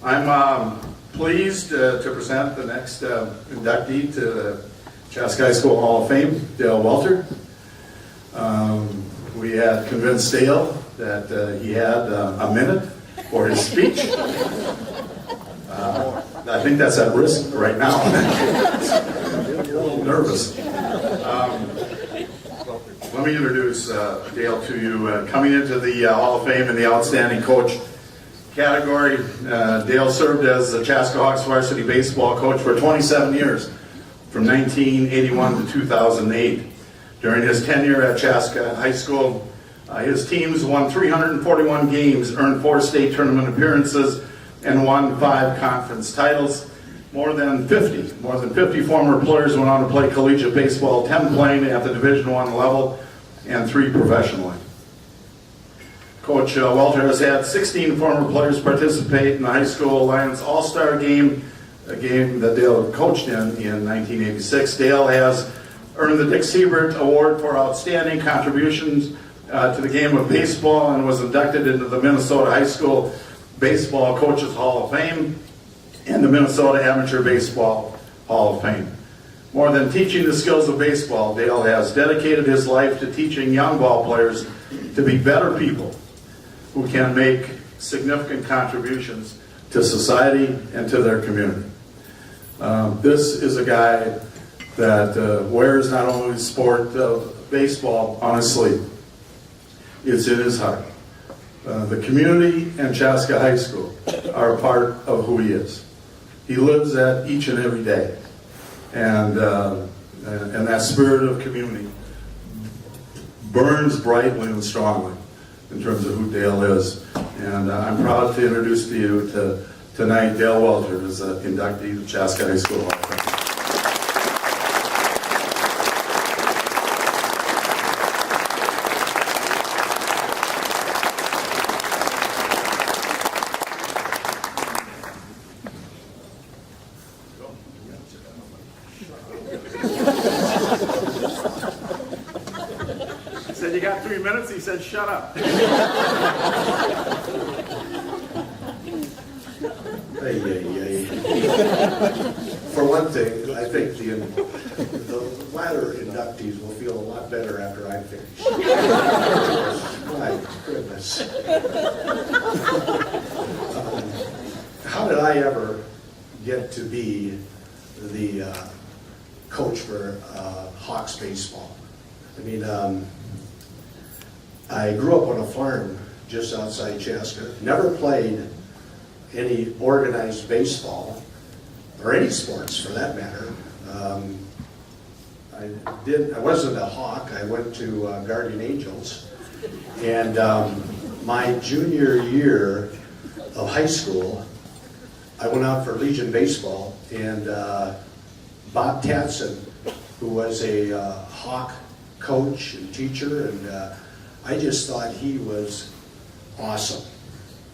I'm pleased to present the next inductee to the Chaska High School Hall of Fame, Dale Welter. We had convinced Dale that he had a minute for his speech. I think that's at risk right now. I'm a little nervous. Let me introduce Dale to you. Coming into the Hall of Fame in the Outstanding Coach category, Dale served as the Chaska Hawks varsity baseball coach for 27 years, from 1981 to 2008. During his tenure at Chaska High School, his teams won 341 games, earned 4 state tournament appearances, and won 5 conference titles. More than 50 former players went on to play collegiate baseball, 10 playing at the Division I level, and 3 professionally. Coach Welter has had 16 former players participate in the High School Alliance All-Star Game, a game that Dale coached in 1986. Dale has earned the Dick Siebert Award for Outstanding Contributions to the game of baseball and was inducted into the Minnesota High School Baseball Coaches Hall of Fame and the Minnesota Amateur Baseball Hall of Fame. More than teaching the skills of baseball, Dale has dedicated his life to teaching young ball players to be better people who can make significant contributions to society and to their community. This is a guy that wears not only the sport of baseball on his sleeve, it's in his heart. The community and Chaska High School are a part of who he is. He lives that each and every day. And that spirit of community burns brightly and strongly in terms of who Dale is. And I'm proud to introduce to you tonight Dale Welter as an inductee of Chaska High School Hall of Fame. He said, "You got 3 minutes?" He said, "Shut up." For one thing, I think the latter inductees will feel a lot better after I'm finished. My goodness. How did I ever get to be the coach for Hawks baseball? I mean, I grew up on a farm just outside Chaska, never played any organized baseball, or any sports for that matter. I wasn't a Hawk. I went to Guardian Angels, and my junior year of high school, I went out for Legion baseball, and Bob Tatson, who was a Hawk coach and teacher, and I just thought he was awesome.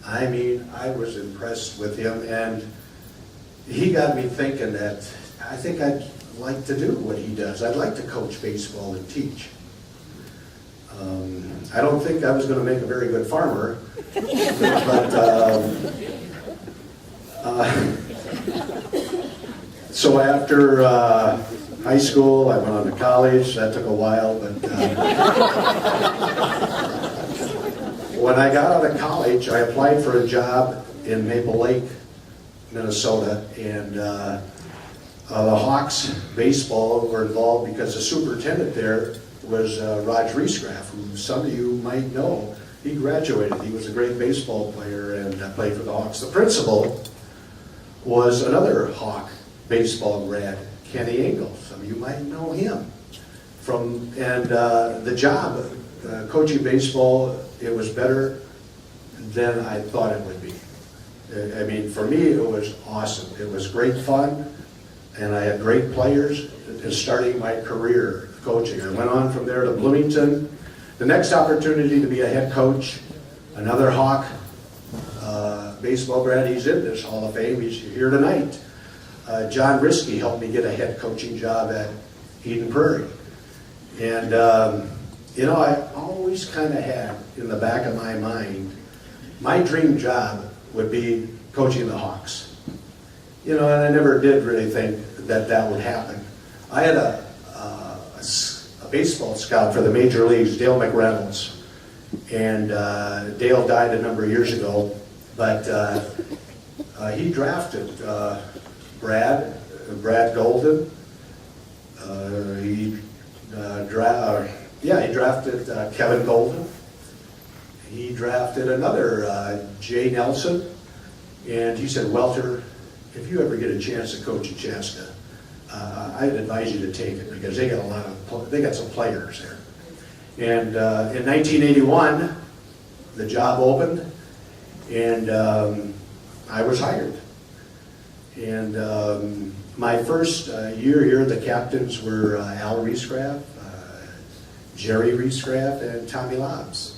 I mean, I was impressed with him, and he got me thinking that I think I'd like to do what he does. I'd like to coach baseball and teach. I don't think I was going to make a very good farmer, but so after high school, I went on to college. That took a while, but when I got out of college, I applied for a job in Maple Lake, Minnesota, and the Hawks baseball were involved because the superintendent there was Raj Riesgraff, who some of you might know. He graduated. He was a great baseball player and played for the Hawks. The principal was another Hawk baseball grad, Kenny Engel. Some of you might know him. The job, coaching baseball, it was better than I thought it would be. I mean, for me, it was awesome. It was great fun, and I had great players starting my career coaching. I went on from there to Bloomington. The next opportunity to be a head coach, another Hawk baseball grad. He's in this Hall of Fame. He's here tonight. John Risky helped me get a head coaching job at Eden Prairie. And, you know, I always kind of had in the back of my mind, my dream job would be coaching the Hawks. You know, and I never did really think that that would happen. I had a baseball scout for the major leagues, Dale McReynolds, and Dale died a number of years ago, but he drafted Brad Golden. He drafted Kevin Golden. He drafted another Jay Nelson, and he said, Welter, if you ever get a chance to coach at Chaska, I'd advise you to take it because they got some players there. And in 1981, the job opened, and I was hired. And my first year here, the captains were Al Riesgraff, Jerry Riesgraff, and Tommy Lobbs.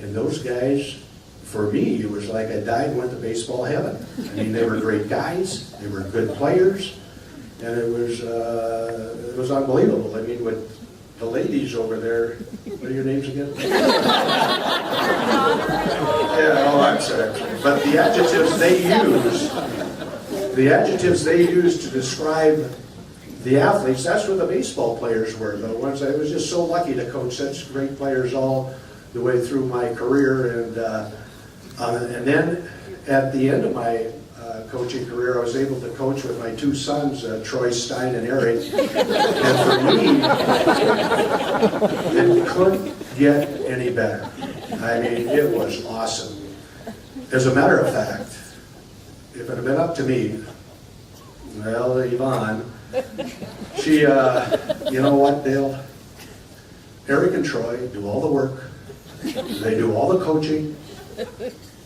And those guys, for me, it was like I died and went to baseball heaven. I mean, they were great guys, they were good players, and it was unbelievable. I mean, with the ladies over there, what are your names again? Yeah, oh, I'm sorry. But the adjectives they used to describe the athletes, that's what the baseball players were. The ones I was just so lucky to coach such great players all the way through my career, and then at the end of my coaching career, I was able to coach with my two sons, Troy Stein and Eric. And for me, it couldn't get any better. I mean, it was awesome. As a matter of fact, if it had been up to me, well, Yvonne, she, you know what, Dale? Eric and Troy do all the work. They do all the coaching.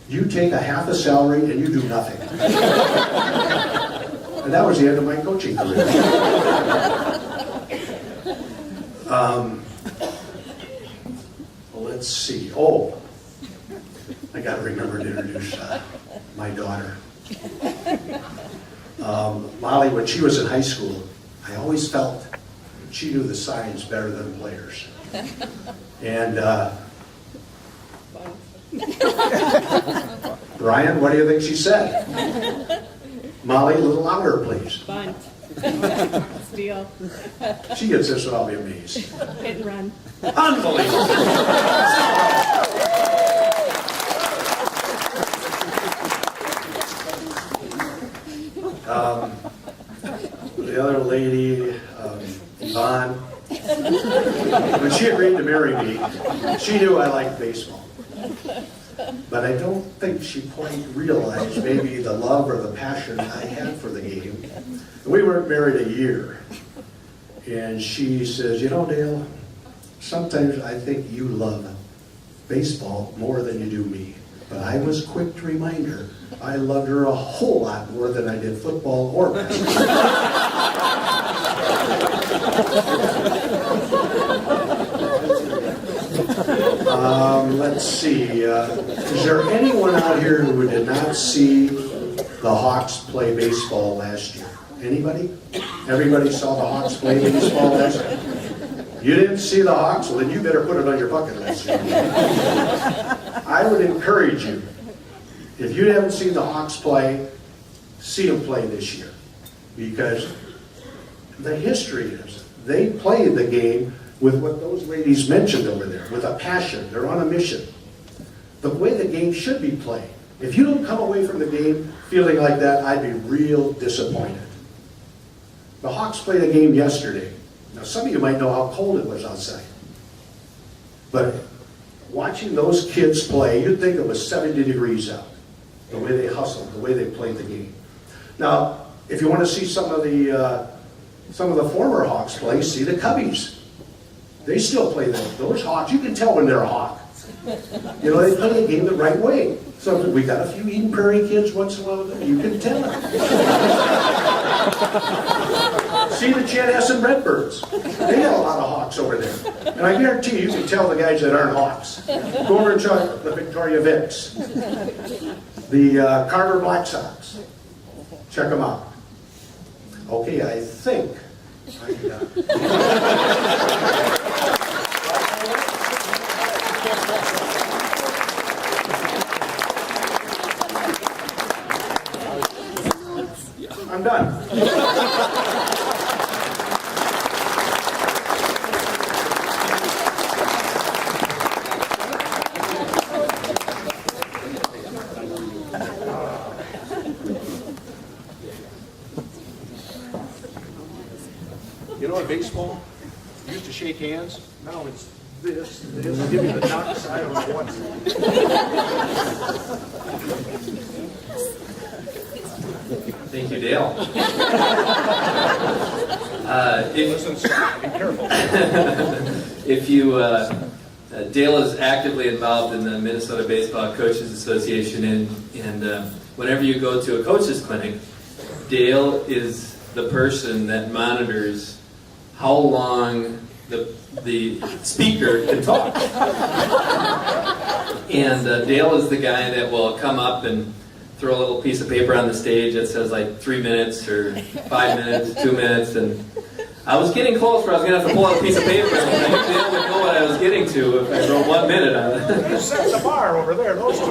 You take a half a salary and you do nothing. And that was the end of my coaching career. Well, let's see. Oh, I got to remember to introduce my daughter. Molly, when she was in high school, I always felt she knew the signs better than players. And Ryan, what do you think she said? Molly, a little louder, please. Bunt. Steal. She gets this one, I'll be amazed. Hit and run. Unbelievable. The other lady, Yvonne, when she agreed to marry me, she knew I liked baseball. But I don't think she quite realized maybe the love or the passion I had for the game. We weren't married a year. And she says, you know, Dale, sometimes I think you love baseball more than you do me. But I was quick to remind her I loved her a whole lot more than I did football or basketball. Let's see. Is there anyone out here who did not see the Hawks play baseball last year? Anybody? Everybody saw the Hawks play baseball last year? You didn't see the Hawks? Well, then you better put it on your bucket list. I would encourage you, if you haven't seen the Hawks play, see them play this year. Because the history is, they played the game with what those ladies mentioned over there, with a passion. They're on a mission. The way the game should be played. If you don't come away from the game feeling like that, I'd be real disappointed. The Hawks played a game yesterday. Now, some of you might know how cold it was outside. But watching those kids play, you'd think it was 70 degrees out. The way they hustled, the way they played the game. Now, if you want to see some of the former Hawks play, see the Cubbies. They still play those Hawks. You can tell when they're a Hawk. You know, they play the game the right way. So we got a few Eden Prairie kids once in a while. You can tell it. See the Chanhassen Redbirds. They got a lot of Hawks over there. And I guarantee you can tell the guys that aren't Hawks. Go over and check the Victoria Vicks. The Carver Black Sox. Check them out. Okay, I think I'm done. I'm done. You know, in baseball, you used to shake hands. Now it's this. Give me the knock side of the one. Thank you, Dale. Listen, be careful. If you, Dale is actively involved in the Minnesota Baseball Coaches Association, and whenever you go to a coaches clinic, Dale is the person that monitors how long the speaker can talk. And Dale is the guy that will come up and throw a little piece of paper on the stage that says like 3 minutes or 5 minutes, 2 minutes, and I was getting close where I was going to have to pull out a piece of paper and I knew Dale would know what I was getting to if I wrote 1 minute on it. You set the bar over there, those two.